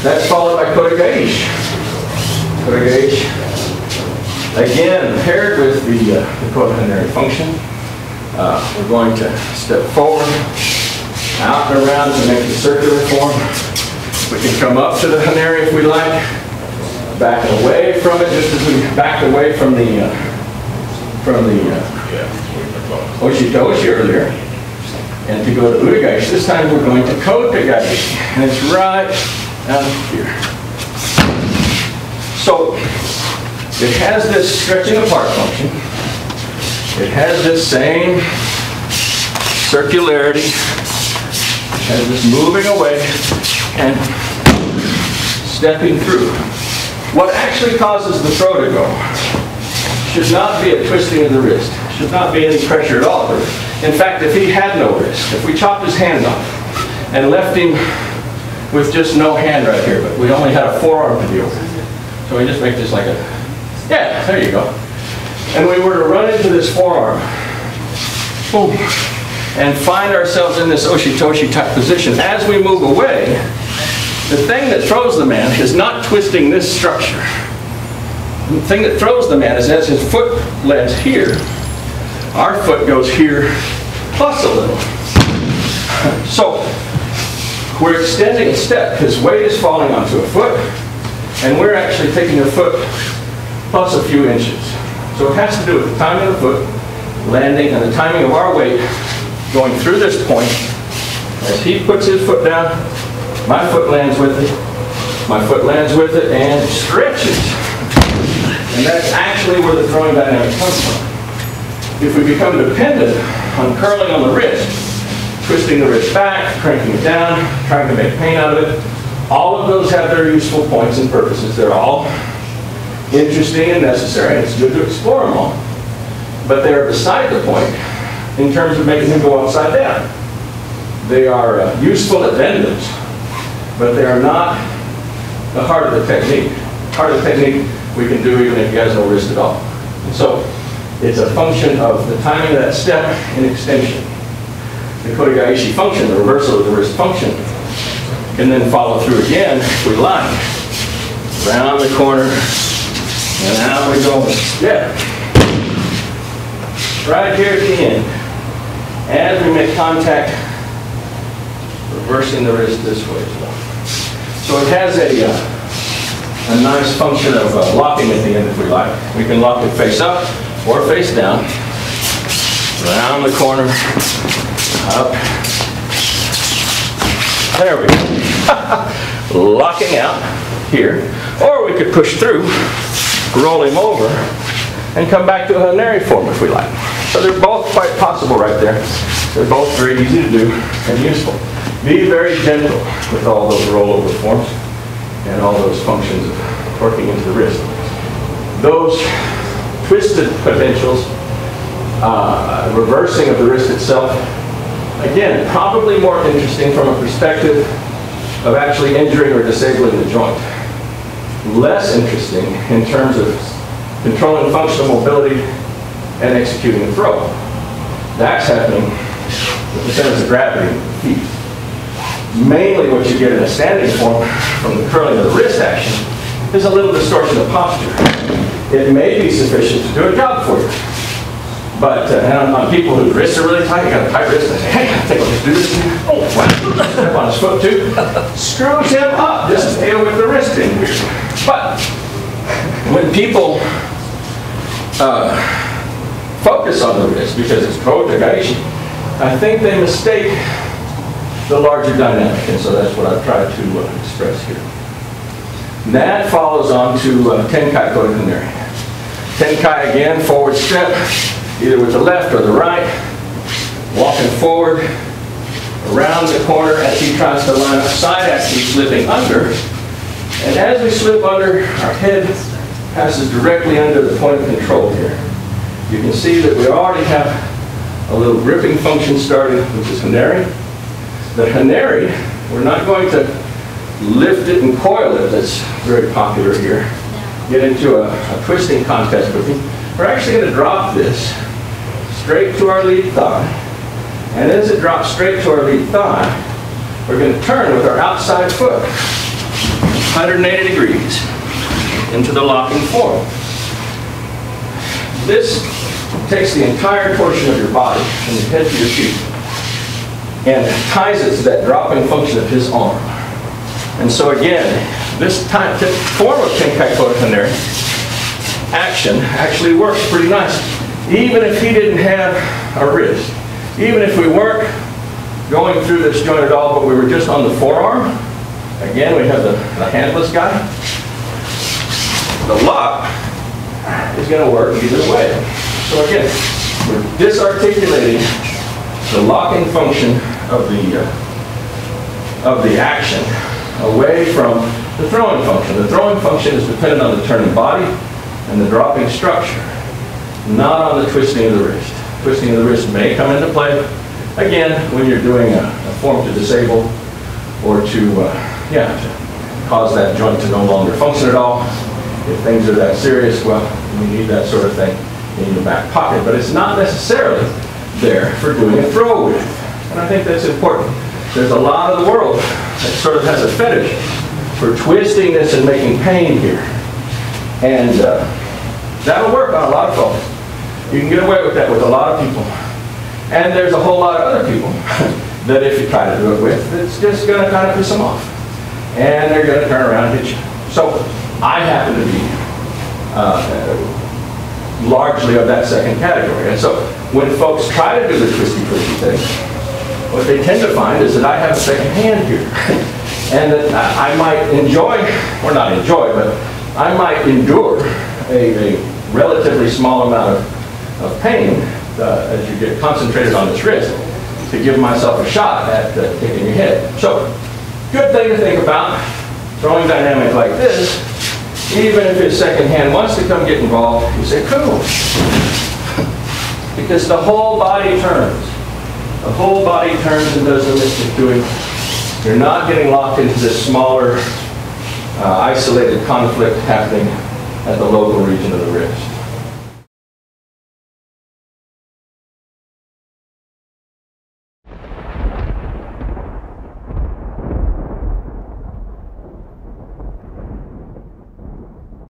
That's followed by Kata Geiss. Kata Geiss. Again, paired with the kote-hineri function. We're going to step forward, out and around to make the circular form. We can come up to the hineri if we like, back away from it, just as we backed away from the oshi-toshi earlier. And to go to Uta Geiss, this time we're going to Kata Geiss. And it's right out here. So it has this stretching apart function. It has this same circularity. It has this moving away and stepping through. What actually causes the throw to go should not be a twisting of the wrist. Should not be any pressure at all. In fact, if he had no wrist, if we chopped his hand off and left him with just no hand right here, but we only had a forearm to deal with. So we just make this like a, yeah, there you go. And we were to run into this forearm, boom, and find ourselves in this oshi-toshi type position. As we move away, the thing that throws the man is not twisting this structure. The thing that throws the man is as his foot lands here, our foot goes here plus a little. So we're extending a step. His weight is falling onto a foot, and we're actually taking a foot plus a few inches. So it has to do with the timing of the foot landing and the timing of our weight going through this point. As he puts his foot down, my foot lands with it, my foot lands with it, and stretches. And that's actually where the throwing dynamic comes from. If we become dependent on curling on the wrist, twisting the wrist back, cranking it down, trying to make pain out of it, all of those have their useful points and purposes. They're all interesting and necessary, and it's good to explore them all. But they're beside the point in terms of making them go upside down. They are useful addendums, but they are not the heart of the technique. Heart of the technique we can do even if he has no wrist at all. So it's a function of the timing of that step in extension. The Kata Geiss function, the reversal of the wrist function, can then follow through again if we like. Around the corner, and out we go. Step. Right here at the end. As we make contact, reversing the wrist this way as well. So it has a nice function of locking at the end if we like. We can lock it face up or face down. Around the corner, up. There we go. Locking out here. Or we could push through, roll him over, and come back to a hineri form if we like. So they're both quite possible right there. They're both very easy to do and useful. Be very gentle with all those rollover forms and all those functions of working into the wrist. Those twisted potentials, reversing of the wrist itself, again, probably more interesting from a perspective of actually injuring or disabling the joint. Less interesting in terms of controlling functional mobility and executing a throw. That's happening with the centers of gravity of the feet. Mainly what you get in a standing form from the curling of the wrist action is a little distortion of posture. It may be sufficient to do a job for you. But on people whose wrists are really tight, you got a tight wrist, and they say, hey, I think I'll just do this. Oh, wow, step on his foot too. Screws him up, just with the wrist in here. But when people focus on the wrist because it's Kata Geiss, I think they mistake the larger dynamic, and so that's what I've tried to express here. That follows on to Tenkai-kote-hineri. Tenkai again, forward step, either with the left or the right, walking forward, around the corner as he tries to line up, side actually slipping under, and as we slip under, our head passes directly under the point of control here. You can see that we already have a little gripping function starting, which is hineri. The hineri, we're not going to lift it and coil it, that's very popular here, get into a twisting contest with me. We're actually going to drop this straight to our lead thigh. And as it drops straight to our lead thigh, we're going to turn with our outside foot. 180 degrees into the locking form. This takes the entire torsion of your body from your head to your feet and ties it to that dropping function of his arm. And so again, this form of Tenkai-kote-hineri action actually works pretty nice. Even if he didn't have a wrist, even if we weren't going through this joint at all, but we were just on the forearm, again, we have the handless guy. The lock is going to work either way. So again, we're disarticulating the locking function of the action away from the throwing function. The throwing function is dependent on the turning body and the dropping structure, not on the twisting of the wrist. Twisting of the wrist may come into play, again, when you're doing a form to disable or to cause that joint to no longer function at all. If things are that serious, well, you need that sort of thing in your back pocket. But it's not necessarily there for doing a throw with. And I think that's important. There's a lot of the world that sort of has a fetish for twisting this and making pain here. And that'll work on a lot of folks. You can get away with that with a lot of people. And there's a whole lot of other people that if you try to do it with, it's just going to kind of piss them off. And they're going to turn around and hit you. So I happen to be largely of that second category. And so when folks try to do the twisty-twisty thing, what they tend to find is that I have a second hand here. And that I might enjoy, or not enjoy, but I might endure a relatively small amount of pain as you get concentrated on this wrist to give myself a shot at kicking your head. So, good thing to think about, throwing dynamic like this, even if his second hand wants to come get involved, you say, cool. Because the whole body turns. The whole body turns and does the mystic doing. You're not getting locked into this smaller, isolated conflict happening at the local region of the wrist.